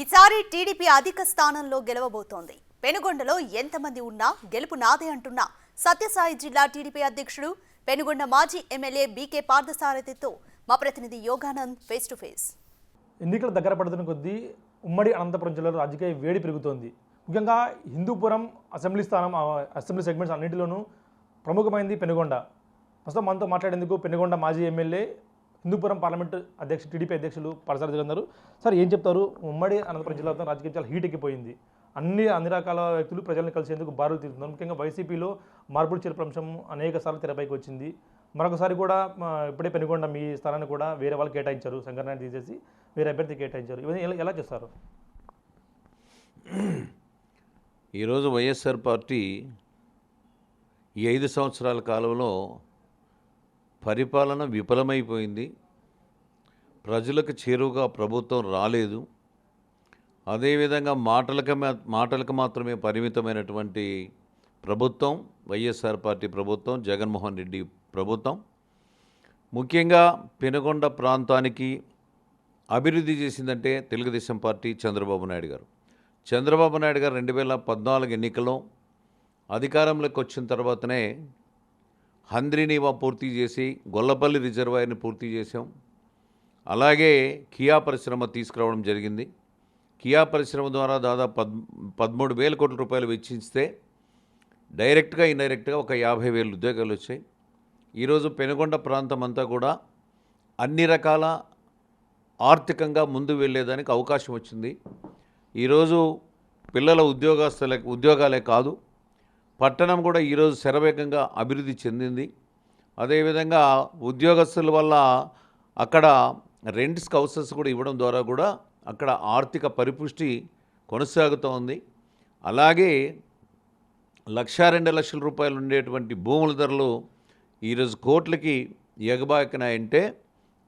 ఈసారి టీడీపీ అధిక స్థానంలో గెలవబోతోంది. పెనుగొండలో ఎంతమంది ఉన్నా గెలుపు నాదే అంటున్న సత్యసాయి జిల్లా టీడీపీ అధ్యక్షుడు, పెనుగొండ మాజీ ఎమ్మెల్యే బీకే పార్థసారథితో మా ప్రతినిధి యోగానంద్ ఫేస్ టు ఫేస్. ఎన్నికలు దగ్గర పడుతున్న కొద్దీ ఉమ్మడి అనంతపురం జిల్లాలో రాజకీయ వేడి పెరుగుతోంది. ముఖ్యంగా హిందూపురం అసెంబ్లీ సెగ్మెంట్స్ అన్నింటిలోనూ ప్రముఖమైంది పెనుగొండ. ప్రస్తుతం మనతో మాట్లాడేందుకు పెనుగొండ మాజీ ఎమ్మెల్యే, హిందూపురం పార్లమెంటు టీడీపీ అధ్యక్షులు పార్థసారథి గారు. సార్, ఏం చెప్తారు? ఉమ్మడి అనంతపురం జిల్లాలో రాజకీయం చాలా హీట్ ఎక్కిపోయింది. అన్ని రకాల వ్యక్తులు ప్రజలను కలిసేందుకు బారులు తీరుతున్నారు. ముఖ్యంగా వైసీపీలో మార్పులు చేర్పుల అంశం అనేక సార్లు తెరపైకి వచ్చింది. మరొకసారి కూడా ఇప్పుడే పెనుగొండ మీ స్థానాన్ని కూడా వేరే వాళ్ళు కేటాయించారు. శంకర్నారాయణ తీసేసి వేరే అభ్యర్థి కేటాయించారు. ఇవన్నీ ఎలా చేస్తారు? ఈరోజు వైఎస్ఆర్ పార్టీ ఈ 5 సంవత్సరాల కాలంలో పరిపాలన విఫలమైపోయింది. ప్రజలకు చేరువుగా ప్రభుత్వం రాలేదు. అదేవిధంగా మాటలకు మాత్రమే పరిమితమైనటువంటి ప్రభుత్వం వైఎస్ఆర్ పార్టీ ప్రభుత్వం, జగన్మోహన్ రెడ్డి ప్రభుత్వం. ముఖ్యంగా పెనుగొండ ప్రాంతానికి అభివృద్ధి చేసిందంటే తెలుగుదేశం పార్టీ, చంద్రబాబు నాయుడు గారు. చంద్రబాబు నాయుడు గారు 2014 ఎన్నికల్లో అధికారంలోకి వచ్చిన తర్వాతనే హంద్రీనీవా పూర్తి చేసి గొల్లపల్లి రిజర్వాయర్ని పూర్తి చేశాం. అలాగే కియా పరిశ్రమ తీసుకురావడం జరిగింది. కియా పరిశ్రమ ద్వారా దాదాపు 13,000 కోట్ల రూపాయలు వెచ్చించితే డైరెక్ట్గా ఇండైరెక్ట్గా ఒక 50,000 ఉద్యోగాలు వచ్చాయి. ఈరోజు పెనుగొండ ప్రాంతం అంతా కూడా అన్ని రకాల ఆర్థికంగా ముందు వెళ్ళేదానికి అవకాశం వచ్చింది. ఈరోజు పిల్లల ఉద్యోగాలే కాదు, పట్టణం కూడా ఈరోజు శరవేగంగా అభివృద్ధి చెందింది. అదేవిధంగా ఉద్యోగస్తుల వల్ల అక్కడ రెంట్స్ హౌసెస్ కూడా ఇవ్వడం ద్వారా కూడా అక్కడ ఆర్థిక పరిపుష్టి కొనసాగుతూ ఉంది. అలాగే 1,02,00,000 రూపాయలు ఉండేటువంటి భూముల ధరలు ఈరోజు కోట్లకి ఎగబాకినాయంటే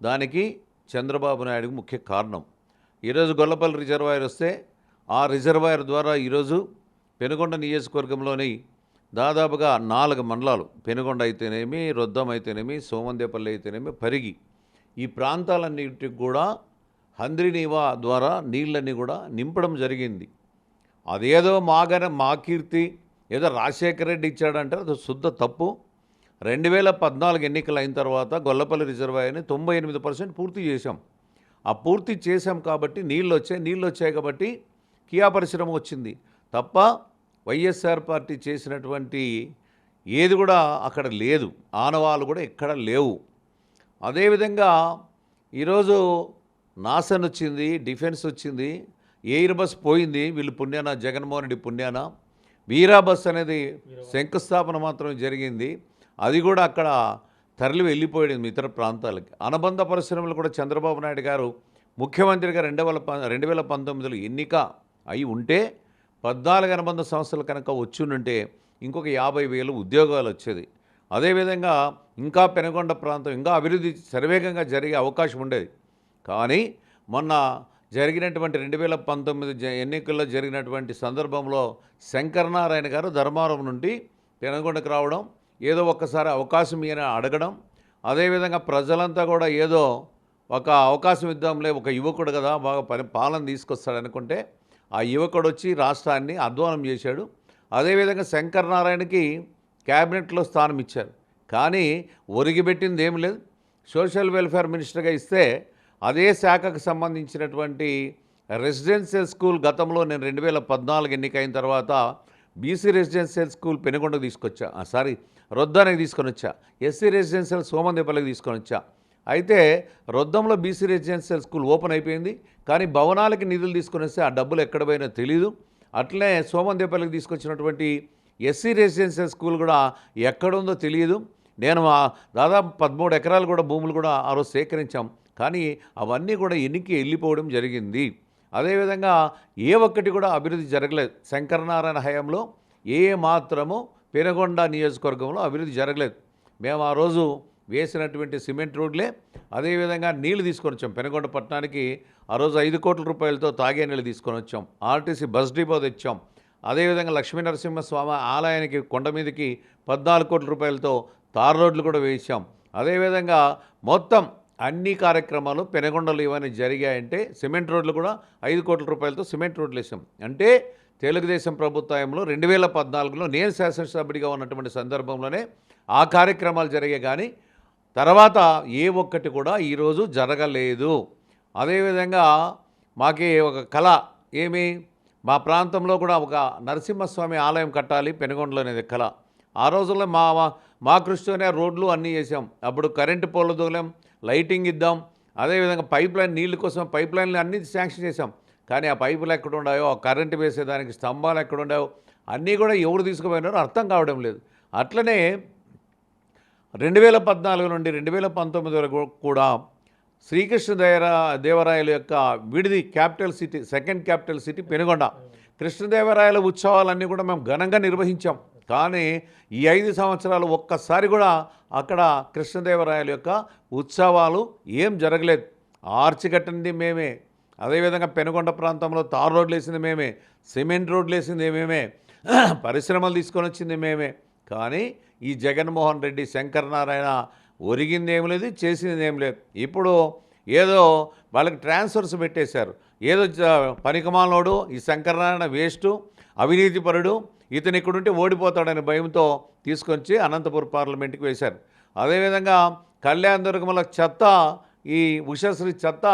దానికి చంద్రబాబు నాయుడుకు ముఖ్య కారణం. ఈరోజు గొల్లపల్లి రిజర్వాయర్ వస్తే ఆ రిజర్వాయర్ ద్వారా ఈరోజు పెనుగొండ నియోజకవర్గంలోని దాదాపుగా 4 మండలాలు, పెనుగొండ అయితేనేమి, రొద్దం అయితేనేమి, సోమందేపల్లి అయితేనేమి, పరిగి, ఈ ప్రాంతాలన్నిటికి కూడా హంద్రీనీవా ద్వారా నీళ్ళన్నీ కూడా నింపడం జరిగింది. అదేదో మా కీర్తి ఏదో రాజశేఖర రెడ్డి ఇచ్చాడంటే అది శుద్ధ తప్పు. 2014 ఎన్నికలు అయిన తర్వాత గొల్లపల్లి రిజర్వాయర్ని 98% పూర్తి చేశాం. ఆ పూర్తి చేశాం కాబట్టి నీళ్ళు వచ్చాయి కాబట్టి కియా పరిశ్రమ వచ్చింది తప్ప వైఎస్ఆర్ పార్టీ చేసినటువంటి ఏది కూడా అక్కడ లేదు. ఆనవాళ్ళు కూడా ఎక్కడ లేవు. అదేవిధంగా ఈరోజు నాసన్ వచ్చింది, డిఫెన్స్ వచ్చింది, ఎయిర్ బస్ పోయింది వీళ్ళు పుణ్యాన, జగన్మోహన్ రెడ్డి పుణ్యాన. వీరా బస్ అనేది శంకుస్థాపన మాత్రమే జరిగింది. అది కూడా అక్కడ తరలి వెళ్ళిపోయింది ఇతర ప్రాంతాలకి. అనుబంధ పరిశ్రమలు కూడా చంద్రబాబు నాయుడు గారు ముఖ్యమంత్రిగా 2019లో ఎన్నిక అయి ఉంటే 14 అనుబంధ సంస్థలు కనుక వచ్చుంటే ఇంకొక 50,000 ఉద్యోగాలు వచ్చేది. అదేవిధంగా ఇంకా పెనుగొండ ప్రాంతం ఇంకా అభివృద్ధి శరవేగంగా జరిగే అవకాశం ఉండేది. కానీ మొన్న జరిగినటువంటి 2019 ఎన్నికల్లో జరిగినటువంటి సందర్భంలో శంకరనారాయణ గారు ధర్మారం నుండి పెనుగొండకు రావడం, ఏదో ఒక్కసారి అవకాశం ఈయన అడగడం, అదేవిధంగా ప్రజలంతా కూడా ఏదో ఒక అవకాశం ఇద్దాంలే, ఒక యువకుడు కదా బాగా పాలన తీసుకొస్తాడు అనుకుంటే ఆ యువకుడు వచ్చి రాష్ట్రాన్ని అధ్వానం చేశాడు. అదేవిధంగా శంకరనారాయణకి క్యాబినెట్లో స్థానం ఇచ్చారు. కానీ ఒరిగిపెట్టింది ఏం లేదు. సోషల్ వెల్ఫేర్ మినిస్టర్గా ఇస్తే అదే శాఖకు సంబంధించినటువంటి రెసిడెన్షియల్ స్కూల్ గతంలో నేను 2014 ఎన్నికైన తర్వాత బీసీ రెసిడెన్షియల్ స్కూల్ పెనుగొండకు తీసుకొచ్చా, రొద్దానికి తీసుకొని వచ్చా. ఎస్సీ రెసిడెన్షియల్ సోమందేపల్లికి తీసుకొని వచ్చా. అయితే రొద్దంలో బీసీ రెసిడెన్షియల్ స్కూల్ ఓపెన్ అయిపోయింది. కానీ భవనాలకి నిధులు తీసుకొని వస్తే ఆ డబ్బులు ఎక్కడ పోయినా తెలియదు. అట్లనే సోమందేపల్లికి తీసుకొచ్చినటువంటి ఎస్సీ రెసిడెన్షియల్ స్కూల్ కూడా ఎక్కడుందో తెలియదు. నేను దాదాపు 13 ఎకరాలు కూడా భూములు కూడా ఆ రోజు సేకరించాం. కానీ అవన్నీ కూడా ఎన్నికి వెళ్ళిపోవడం జరిగింది. అదేవిధంగా ఏ ఒక్కటి కూడా అభివృద్ధి జరగలేదు. శంకరనారాయణ హయాంలో ఏ మాత్రము పెనుగొండ నియోజకవర్గంలో అభివృద్ధి జరగలేదు. మేము ఆ రోజు వేసినటువంటి సిమెంట్ రోడ్లే, అదేవిధంగా నీళ్లు తీసుకొని వచ్చాం. పెనుగొండ పట్టణానికి ఆ రోజు 5 కోట్ల రూపాయలతో తాగే నీళ్ళు తీసుకొని వచ్చాం. ఆర్టీసీ బస్ డిపో తెచ్చాం. అదేవిధంగా లక్ష్మీనరసింహస్వామి ఆలయానికి కొండ మీదకి 14 కోట్ల రూపాయలతో తార్ రోడ్లు కూడా వేయించాం. అదేవిధంగా మొత్తం అన్ని కార్యక్రమాలు పెనుగొండలు ఇవన్నీ జరిగాయంటే సిమెంట్ రోడ్లు కూడా 5 కోట్ల రూపాయలతో సిమెంట్ రోడ్లు వేసాం. అంటే తెలుగుదేశం ప్రభుత్వంలో 2014లో నేను శాసనసభ్యుడిగా ఉన్నటువంటి సందర్భంలోనే ఆ కార్యక్రమాలు జరిగాయి. కానీ తర్వాత ఏ ఒక్కటి కూడా ఈరోజు జరగలేదు. అదేవిధంగా మాకి ఒక కళ ఏమి, మా ప్రాంతంలో కూడా ఒక నరసింహస్వామి ఆలయం కట్టాలి పెనుగొండలో అనేది కళ. ఆ రోజుల్లో మా కృషితోనే రోడ్లు అన్నీ చేసాం. అప్పుడు కరెంటు పోలు దూలాం, లైటింగ్ ఇద్దాం, అదేవిధంగా పైప్ లైన్ నీళ్ళ కోసం పైప్ లైన్లు అన్నీ శాంక్షన్ చేసాం. కానీ ఆ పైపులు ఎక్కడ ఉన్నాయో, ఆ కరెంటు వేసేదానికి స్తంభాలు ఎక్కడ ఉన్నాయో అన్నీ కూడా ఎవరు తీసుకుపోయినారో అర్థం కావడం లేదు. అట్లనే 2014 నుండి 2019 వరకు కూడా శ్రీకృష్ణదేవరాయల యొక్క విడిది capital city, second capital city Penukonda. కృష్ణదేవరాయల ఉత్సవాలన్నీ కూడా మేము ఘనంగా నిర్వహించాం. కానీ ఈ 5 సంవత్సరాలు ఒక్కసారి కూడా అక్కడ కృష్ణదేవరాయల యొక్క ఉత్సవాలు ఏం జరగలేదు. ఆర్చి కట్టింది మేమే, అదేవిధంగా పెనుగొండ ప్రాంతంలో తార్ రోడ్లు వేసింది మేమే, సిమెంట్ రోడ్లు వేసింది మేమే, పరిశ్రమలు తీసుకొని వచ్చింది మేమే. కానీ ఈ జగన్మోహన్ రెడ్డి శంకరనారాయణ ఒరిగింది ఏం లేదు, చేసింది ఏం లేదు. ఇప్పుడు ఏదో వాళ్ళకి ట్రాన్స్ఫర్స్ పెట్టేశారు. ఏదో పనికిమాలోడు ఈ శంకరనారాయణ వేస్టు, అవినీతిపరుడు, ఇతను ఇక్కడుంటే ఓడిపోతాడనే భయంతో తీసుకొచ్చి అనంతపురం పార్లమెంట్కి వేశారు. అదేవిధంగా కళ్యాణ దుర్గంలో చెత్త, ఈ ఉషశ్రీ చెత్త,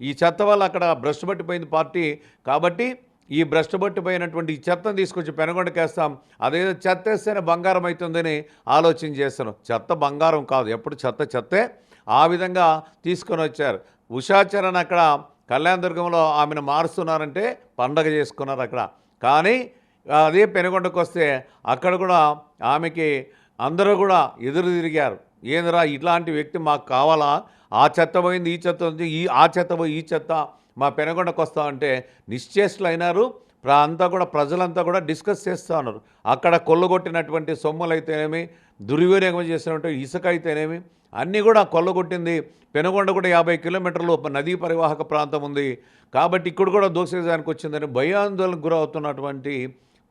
ఈ చెత్త వల్ల అక్కడ భ్రష్టు పట్టిపోయింది పార్టీ. కాబట్టి ఈ భ్రష్టు పట్టిపోయినటువంటి ఈ చెత్తను తీసుకొచ్చి పెనుగొండకేస్తాం, అదేదో చెత్త వేస్తేనే బంగారం అవుతుందని ఆలోచన చేస్తాను. చెత్త బంగారం కాదు, ఎప్పుడు చెత్త చెత్తే. ఆ విధంగా తీసుకొని వచ్చారు. ఉషాచరణ్ అక్కడ కళ్యాణదుర్గంలో ఆమెను మారుస్తున్నారంటే పండగ చేసుకున్నారు అక్కడ. కానీ అదే పెనుగొండకు వస్తే అక్కడ కూడా ఆమెకి అందరూ కూడా ఎదురు తిరిగారు. ఏందిరా ఇట్లాంటి వ్యక్తి మాకు కావాలా, ఆ చెత్త పోయింది, ఈ చెత్త ఉంది, ఆ చెత్త పోయి ఈ చెత్త మా పెనుగొండకు వస్తామంటే నిశ్చేష్లు అయినారు. అంతా కూడా ప్రజలంతా కూడా డిస్కస్ చేస్తూ ఉన్నారు. అక్కడ కొల్లగొట్టినటువంటి సొమ్ములు అయితేనేమి, దుర్వినియోగం చేసినటువంటి ఇసుక అయితేనేమి అన్నీ కూడా కొల్లగొట్టింది. పెనుగొండ కూడా 50 కిలోమీటర్లు నదీ పరివాహక ప్రాంతం ఉంది. కాబట్టి ఇక్కడ కూడా దోసేదానికి వచ్చిందని భయాందోళనకు గురవుతున్నటువంటి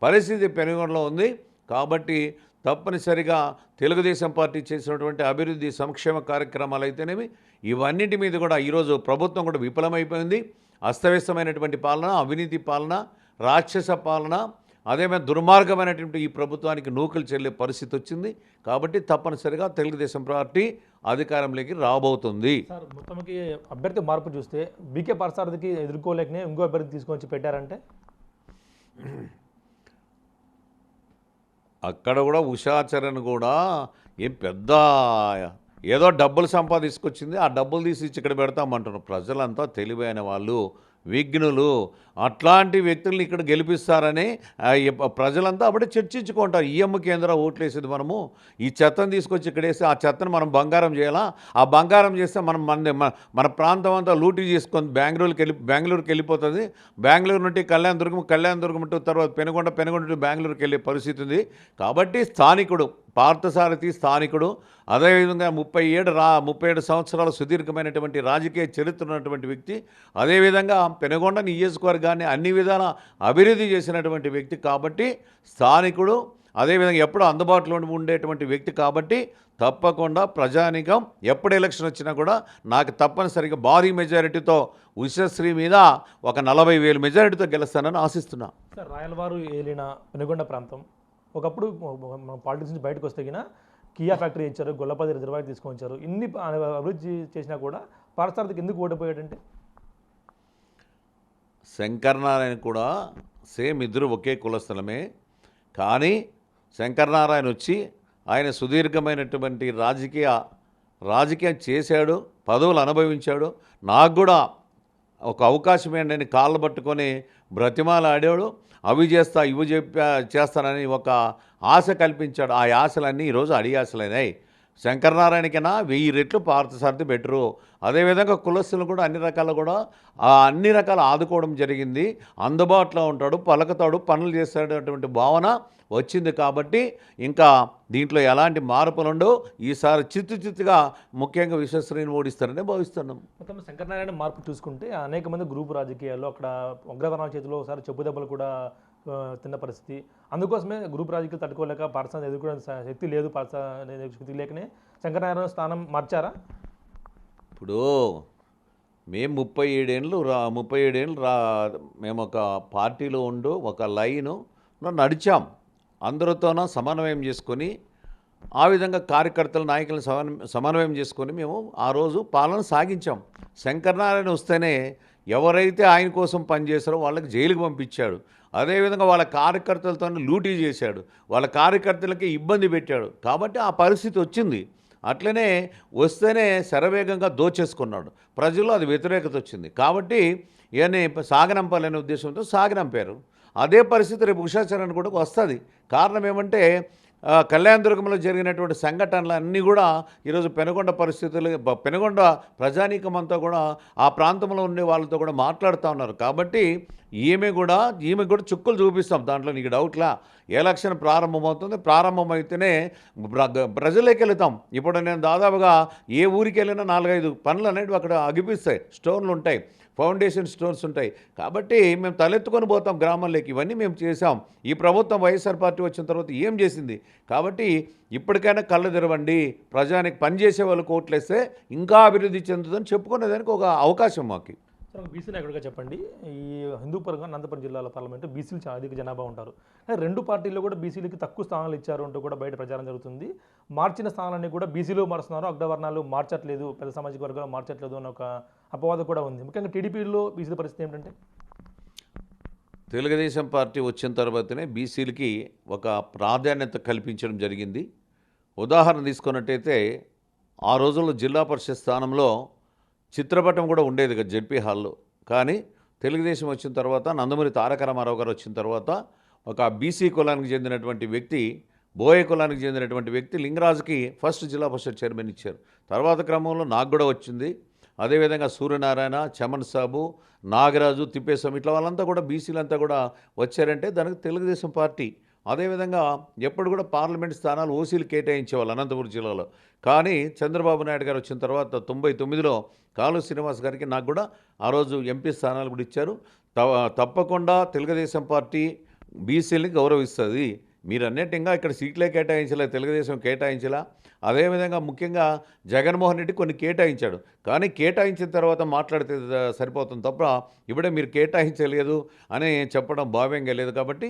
పరిస్థితి పెనుగొండలో ఉంది. కాబట్టి తప్పనిసరిగా తెలుగుదేశం పార్టీ చేసినటువంటి అభివృద్ధి సంక్షేమ కార్యక్రమాలు అయితేనేమి ఇవన్నిటి మీద కూడా ఈరోజు ప్రభుత్వం కూడా విఫలమైపోయింది. అస్తవ్యస్తమైనటువంటి పాలన, అవినీతి పాలన, రాక్షస పాలన, అదేమైనా దుర్మార్గమైనటువంటి ఈ ప్రభుత్వానికి నూకలు చెల్లే పరిస్థితి వచ్చింది. కాబట్టి తప్పనిసరిగా తెలుగుదేశం పార్టీ అధికారంలోకి రాబోతుంది. సార్ మొత్తానికి అభ్యర్థి మార్పు చూస్తే బీకే పార్థసారథికి ఎదుర్కోలేకనే ఇంకో అభ్యర్థి తీసుకొచ్చి పెట్టారంటే అక్కడ కూడా ఉషాచరణ్ కూడా ఏం పెద్ద ఏదో డబ్బులు సంపాదించుకొచ్చింది, ఆ డబ్బులు తీసి ఇక్కడ పెడతామంటున్నారు. ప్రజలంతా తెలివైన వాళ్ళు, విఘ్నులు, అట్లాంటి వ్యక్తుల్ని ఇక్కడ గెలిపిస్తారని ప్రజలంతా అప్పుడే చర్చించుకుంటారు. ఈఎంకి కేంద్ర ఓట్లు వేసేది మనము, ఈ చెత్తను తీసుకొచ్చి ఇక్కడ వేసి ఆ చెత్తను మనం బంగారం చేయాలా, ఆ బంగారం చేస్తే మనం మన ప్రాంతం అంతా లూటీ చేసుకొని బెంగళూరుకి వెళ్ళిపోతుంది. బెంగళూరు నుండి కళ్యాణదుర్గం టు తర్వాత పెనుగొండ టు బెంగళూరుకి వెళ్ళే పరిస్థితి ఉంది. కాబట్టి స్థానికుడు పార్థసారథి స్థానికుడు, అదేవిధంగా 37 సంవత్సరాల సుదీర్ఘమైనటువంటి రాజకీయ చరిత్ర ఉన్నటువంటి వ్యక్తి, అదేవిధంగా పెనుగొండ నియోజకవర్గాన్ని అన్ని విధాల అభివృద్ధి చేసినటువంటి వ్యక్తి. కాబట్టి స్థానికుడు, అదేవిధంగా ఎప్పుడు అందుబాటులో ఉండేటువంటి వ్యక్తి. కాబట్టి తప్పకుండా ప్రజానికం ఎప్పుడు ఎలక్షన్ వచ్చినా కూడా నాకు తప్పనిసరిగా భారీ మెజారిటీతో ఉషశ్రీ మీద ఒక 40,000 మెజారిటీతో గెలుస్తానని ఆశిస్తున్నా. సార్ రాయలవారు ఏలిన పెనుగొండ ప్రాంతం ఒకప్పుడు పాలిటిక్స్ నుంచి బయటకు వస్తే కియా ఫ్యాక్టరీ ఇచ్చారు, గొల్లపల్లి రిజర్వాయర్ తీసుకొని వచ్చారు. ఇన్ని అభివృద్ధి చేసినా కూడా పార్థసారథికి ఎందుకు ఓడిపోయాడంటే శంకరనారాయణ కూడా సేమ్ ఇద్దరు ఒకే కులస్థలమే. కానీ శంకరనారాయణ వచ్చి ఆయన సుదీర్ఘమైనటువంటి రాజకీయం చేశాడు, పదవులు అనుభవించాడు. నాకు కూడా ఒక అవకాశం ఏంటని కాళ్ళు పట్టుకొని బ్రతిమాలాడాడు. అవి చేస్తా ఇవి చేస్తానని ఒక ఆశ కల్పించాడు. ఆ ఆశలన్నీ ఈరోజు అడియాశలైనాయి. శంకరనారాయణకైనా 1000 రెట్లు పార్థసారథి బెటరు. అదేవిధంగా కులస్తులు కూడా అన్ని రకాల ఆదుకోవడం జరిగింది. అందుబాటులో ఉంటాడు, పలకతాడు, పనులు చేస్తాడు అటువంటి భావన వచ్చింది. కాబట్టి ఇంకా దీంట్లో ఎలాంటి మార్పులు ఉండవు. ఈసారి చిత్తుగా ముఖ్యంగా విశ్వశ్రీని ఓడిస్తారని భావిస్తున్నాం. మొత్తం శంకరనారాయణ మార్పు చూసుకుంటే అనేక మంది గ్రూప్ రాజకీయాల్లో అక్కడ ఉగ్రవర్ణాల చేతిలో ఒకసారి చెప్పు దెబ్బలు కూడా తిన్న పరిస్థితి. అందుకోసమే గ్రూప్ రాజకీయాలు తట్టుకోలేక పార్థసారథి ఎదుర్కొనే శక్తి లేదు, శక్తి లేకనే శంకరనారాయణ స్థానం మార్చారా? ఇప్పుడు మేము 37 ఏళ్ళు మేము ఒక పార్టీలో ఉండు ఒక లైను నడిచాం. అందరితోనూ సమన్వయం చేసుకొని ఆ విధంగా కార్యకర్తల నాయకులను సమన్వయం చేసుకొని మేము ఆ రోజు పాలన సాగించాం. శంకరనారాయణ వస్తేనే ఎవరైతే ఆయన కోసం పనిచేశారో వాళ్ళకి జైలుకి పంపించాడు. అదేవిధంగా వాళ్ళ కార్యకర్తలతో లూటీ చేశాడు, వాళ్ళ కార్యకర్తలకి ఇబ్బంది పెట్టాడు. కాబట్టి ఆ పరిస్థితి వచ్చింది. అట్లనే వస్తేనే శరవేగంగా దోచేసుకున్నాడు. ప్రజల్లో అది వ్యతిరేకత వచ్చింది. కాబట్టి ఈయన్ని సాగనంపాలనే ఉద్దేశంతో సాగనంపారు. అదే పరిస్థితి రేపు ఉషాచరణ్ కూడా వస్తుంది. కారణం ఏమంటే కళ్యాణదుర్గంలో జరిగినటువంటి సంఘటనలు అన్నీ కూడా ఈరోజు పెనుగొండ పరిస్థితులు పెనుగొండ ప్రజానీకమంతా కూడా ఆ ప్రాంతంలో ఉండే వాళ్ళతో కూడా మాట్లాడుతూ ఉన్నారు. కాబట్టి ఈమె కూడా చుక్కలు చూపిస్తాం. దాంట్లో నీకు డౌట్లా. ఎలక్షన్ ప్రారంభమవుతుంది. ప్రారంభమైతేనే ప్రజలకి వెళుతాం. ఇప్పుడు నేను దాదాపుగా ఏ ఊరికి వెళ్ళినా 4-5 పనులు అనేవి అక్కడ అగిపిస్తాయి. స్టోన్లు ఉంటాయి, ఫౌండేషన్ స్టోన్స్ ఉంటాయి. కాబట్టి మేము తలెత్తుకొని పోతాం గ్రామాల్లోకి. ఇవన్నీ మేము చేసాం. ఈ ప్రభుత్వం వైఎస్ఆర్ పార్టీ వచ్చిన తర్వాత ఏం చేసింది? కాబట్టి ఇప్పటికైనా కళ్ళు తెరవండి. ప్రజానికి పనిచేసే వాళ్ళు కోట్లేస్తే ఇంకా అభివృద్ధి చెందుతుందని చెప్పుకునేదానికి ఒక అవకాశం మాకు. సార్, ఒక బీసీ నాయకుడిగా చెప్పండి. ఈ హిందూపురంగా అనంతపురం జిల్లాలో పార్లమెంటు బీసీలు చాలా అధిక జనాభా ఉంటారు. కానీ 2 పార్టీల్లో కూడా బీసీలకి తక్కువ స్థానాలు ఇచ్చారు అంటూ కూడా బయట ప్రచారం జరుగుతుంది. మార్చిన స్థానాలన్నీ కూడా బీసీలు మారుస్తున్నారు, అగ్రవర్ణాలు మార్చట్లేదు, పెద్ద సామాజిక వర్గాలు మార్చట్లేదు అన్న ఒక అపవాదం కూడా ఉంది. ముఖ్యంగా టీడీపీలో బీసీల పరిస్థితి ఏమిటంటే, తెలుగుదేశం పార్టీ వచ్చిన తర్వాతనే బీసీలకి ఒక ప్రాధాన్యత కల్పించడం జరిగింది. ఉదాహరణ తీసుకున్నట్టయితే ఆ రోజుల్లో జిల్లా పరిషత్ స్థానంలో చిత్రపటం కూడా ఉండేది కదా జెడ్పీ హాల్లో. కానీ తెలుగుదేశం వచ్చిన తర్వాత నందమూరి తారక రామారావు గారు వచ్చిన తర్వాత ఒక బీసీ కులానికి చెందినటువంటి వ్యక్తి, బోయ కులానికి చెందినటువంటి వ్యక్తి లింగరాజుకి ఫస్ట్ జిల్లా పరిషత్ చైర్మన్ ఇచ్చారు. తర్వాత క్రమంలో నాకు కూడా వచ్చింది. అదేవిధంగా సూర్యనారాయణ, చమన్ సాబు, నాగరాజు, తిప్పేస్వామి ఇట్లా వాళ్ళంతా కూడా బీసీలంతా కూడా వచ్చారంటే దానికి తెలుగుదేశం పార్టీ. అదేవిధంగా ఎప్పుడు కూడా పార్లమెంట్ స్థానాలు ఓసీలు కేటాయించేవాళ్ళు అనంతపురం జిల్లాలో. కానీ చంద్రబాబు నాయుడు గారు వచ్చిన తర్వాత 99లో కాలు శ్రీనివాస్ గారికి నాకు కూడా ఆ రోజు ఎంపీ స్థానాలు కూడా ఇచ్చారు. తప్పకుండా తెలుగుదేశం పార్టీ బీసీలని గౌరవిస్తుంది. మీరు అన్నట్టుగా ఇక్కడ సీట్లే కేటాయించలే, తెలుగుదేశం కేటాయించలా. అదేవిధంగా ముఖ్యంగా జగన్మోహన్ రెడ్డి కొన్ని కేటాయించాడు. కానీ కేటాయించిన తర్వాత మాట్లాడితే సరిపోతుంది తప్ప ఇప్పుడే మీరు కేటాయించలేదు అని చెప్పడం భావ్యంగా లేదు. కాబట్టి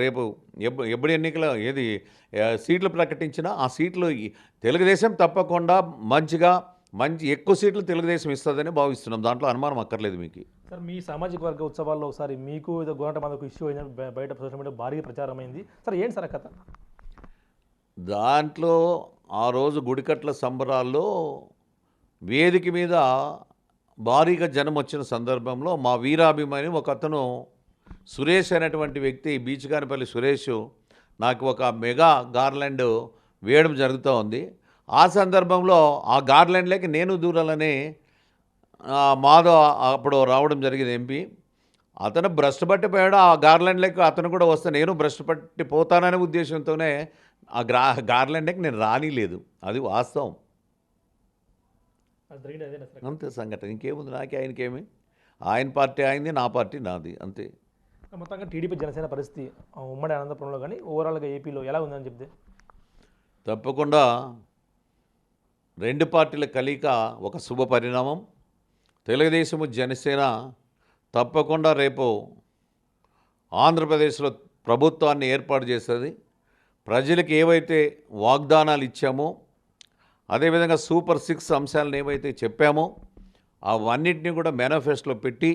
రేపు ఎప్పుడు ఎన్నికల సీట్లు ప్రకటించినా ఆ సీట్లు తెలుగుదేశం తప్పకుండా మంచి ఎక్కువ సీట్లు తెలుగుదేశం ఇస్తుందని భావిస్తున్నాం. దాంట్లో అనుమానం అక్కర్లేదు మీకు. సార్, మీ సామాజిక వర్గ ఉత్సవాల్లో ఒకసారి మీకు ఏదో గోరంట మనకు ఇష్యూ అయిందని బయట సోషల్ మీడియా భారీగా ప్రచారం అయింది. సార్, ఏంటి సార్ కథ? దాంట్లో ఆ రోజు గుడికట్ల సంబరాల్లో వేదిక మీద భారీగా జనం వచ్చిన సందర్భంలో మా వీరాభిమాని ఒక అతను సురేష్ అనేటువంటి వ్యక్తి, బీచ్గానిపల్లి సురేష్, నాకు ఒక మెగా గార్లాండ్ వేయడం జరుగుతూ ఉంది. ఆ సందర్భంలో ఆ గార్లాండ్లోకి నేను దూరాలని మాధవ్ అప్పుడు రావడం జరిగింది ఎంపీ. అతను భ్రష్టు పట్టిపోయాడు. ఆ గార్లాండ్లోకి అతను కూడా వస్తే నేను భ్రష్టు పట్టిపోతాననే ఉద్దేశంతోనే ఆ గార్లాండ్కి నేను రానిలేదు. అది వాస్తవం. అంతే సంఘటన. ఇంకేముంది? నాకే ఆయనకేమి. ఆయన పార్టీ ఆయనది, నా పార్టీ నాది, అంతే. మొత్తంగా టీడీపీ జనసేన పరిస్థితి ఉమ్మడి అనంతపురంలో కానీ ఓవరాల్గా ఏపీలో ఎలా ఉందని చెప్తే? తప్పకుండా 2 పార్టీల కలయిక ఒక శుభ పరిణామం. తెలుగుదేశము జనసేన తప్పకుండా రేపు ఆంధ్రప్రదేశ్లో ప్రభుత్వాన్ని ఏర్పాటు చేస్తుంది. ప్రజలకు ఏవైతే వాగ్దానాలు ఇచ్చామో, అదేవిధంగా సూపర్ 6 అంశాలను ఏవైతే చెప్పామో అవన్నిటినీ కూడా మేనిఫెస్టోలో పెట్టి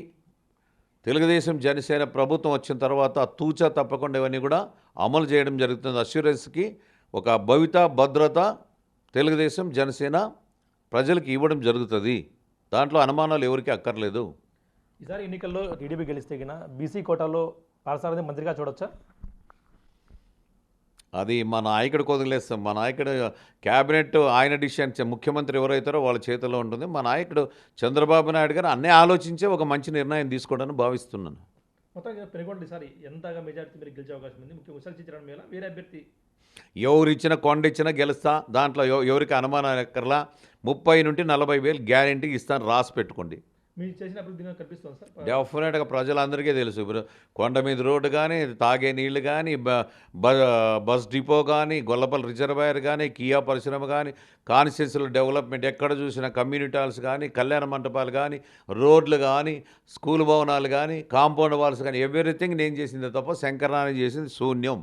తెలుగుదేశం జనసేన ప్రభుత్వం వచ్చిన తర్వాత తూచా తప్పకుండా ఇవన్నీ కూడా అమలు చేయడం జరుగుతుంది. అష్యూరెన్స్కి ఒక భద్రత తెలుగుదేశం జనసేన ప్రజలకు ఇవ్వడం జరుగుతుంది. దాంట్లో అనుమానాలు ఎవరికి అక్కర్లేదు. ఈసారి ఎన్నికల్లో టీడీపీ గెలిస్తే కినా బీసీ కోటాలో పాలసారథి మంత్రిగా చూడొచ్చా? అది మా నాయకుడికి వదిలేస్తాం. మా నాయకుడు క్యాబినెట్ ఆయన డిసిషన్, ముఖ్యమంత్రి ఎవరైతారో వాళ్ళ చేతిలో ఉంటుంది. మా నాయకుడు చంద్రబాబు నాయుడు గారు అన్నీ ఆలోచించే ఒక మంచి నిర్ణయం తీసుకోవడానికి భావిస్తున్నాను. మొత్తంగా పెనుగొండ ఈసారి ఎంతగా మెజారిటీ మీరు గెలిచే అవకాశం ఉంది? ముఖ్యంగా ఉషాచరణ్ మేళ వేరే అభ్యర్థి ఎవరిచ్చినా కొండిచ్చినా గెలుస్తా. దాంట్లో ఎవరికి అనుమానం ఎక్కర్లా. 30 నుండి 40 వేలు గ్యారెంటీ ఇస్తాను, రాసి పెట్టుకోండి. మీరు చేసిన అభివృద్ధి కనిపిస్తుంది సార్. డెఫినెట్గా ప్రజలందరికీ తెలుసు. ఇప్పుడు కొండ మీద రోడ్డు కానీ, తాగే నీళ్లు కానీ, బస్ డిపో కానీ, గొల్లపల్లి రిజర్వాయర్ కానీ, కియా పరిశ్రమ కానీ, కాన్స్టిట్యూన్సీల డెవలప్మెంట్ ఎక్కడ చూసినా కమ్యూనిటీ హాల్స్ కానీ, కళ్యాణ మంటపాలు కానీ, రోడ్లు కానీ, స్కూల్ భవనాలు కానీ, కాంపౌండ్ వాల్స్ కానీ, ఎవ్రీథింగ్ నేను చేసిందే తప్ప శంకరనారాయణ చేసింది శూన్యం.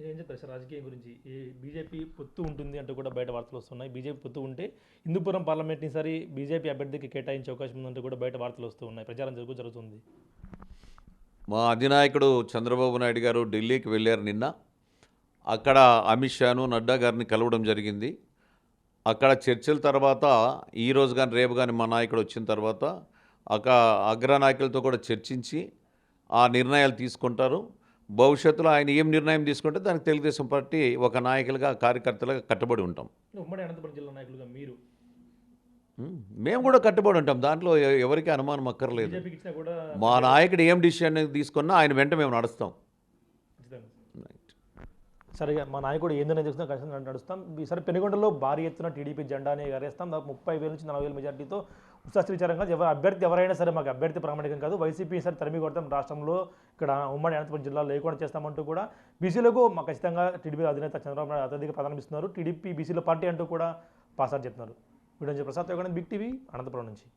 ఏం చెప్తారు సార్ రాజకీయం గురించి? ఈ బీజేపీ పొత్తు ఉంటుంది అంటూ కూడా బయట వార్తలు వస్తున్నాయి. బీజేపీ పొత్తు ఉంటే హిందూపురం పార్లమెంట్ని ఈసారి బీజేపీ అభ్యర్థికి కేటాయించే అవకాశం ఉందంటూ కూడా బయట వార్తలు వస్తూ ఉన్నాయి. ప్రచారం జరుగుతుంది. మా అధినాయకుడు చంద్రబాబు నాయుడు గారు ఢిల్లీకి వెళ్ళారు నిన్న. అక్కడ అమిత్ షాను, నడ్డా గారిని కలవడం జరిగింది. అక్కడ చర్చల తర్వాత ఈరోజు కానీ రేపు కానీ మా నాయకుడు వచ్చిన తర్వాత అగ్రనాయకులతో కూడా చర్చించి ఆ నిర్ణయాలు తీసుకుంటారు. భవిష్యత్తులో ఆయన ఏం నిర్ణయం తీసుకుంటే దానికి తెలుగుదేశం పార్టీ ఒక నాయకులుగా, కార్యకర్తలుగా కట్టుబడి ఉంటాం. ఉమ్మడి అనంతపురం జిల్లా నాయకులుగా మీరు మేము కూడా కట్టుబడి ఉంటాం. దాంట్లో ఎవరికి అనుమానం అక్కర్లేదు. బీజేపీకి ఇచ్చినా కూడా మా నాయకుడు ఏం డిసిషన్ తీసుకున్నా ఆయన వెంట మేము నడుస్తాం. ఖచ్చితంగా. సరిగా మా నాయకుడు ఏం నిర్ణయం తీసుకున్నా ఖచ్చితంగా నడుస్తాం. ఈసారి పెనుగొండలో భారీ ఎత్తున టీడీపీ జెండాని ఎగరేస్తాం. దాదాపు 30,000 నుంచి 40,000 మెజార్టీతో ఉత్సాహశ్రీచారంగా అభ్యర్థి ఎవరైనా సరే మాకు అభ్యర్థి ప్రామాణికం కాదు, వైసీపీ ఈసారి తరిమి కొడతాం, రాష్ట్రంలో ఇక్కడ ఉమ్మడి అనంతపురం జిల్లాలో లేకుండా చేస్తామంటూ కూడా బీసీలకు మాకు ఖచ్చితంగా టీడీపీ అధినేత చంద్రబాబు నాయుడు అత్యధిక ప్రాధాన్యం ఇస్తున్నారు. టీడీపీ బీసీల పార్టీ అంటూ కూడా పాసార్ చెప్తున్నారు. Video Prasad big TV Anantapuram నుంచి.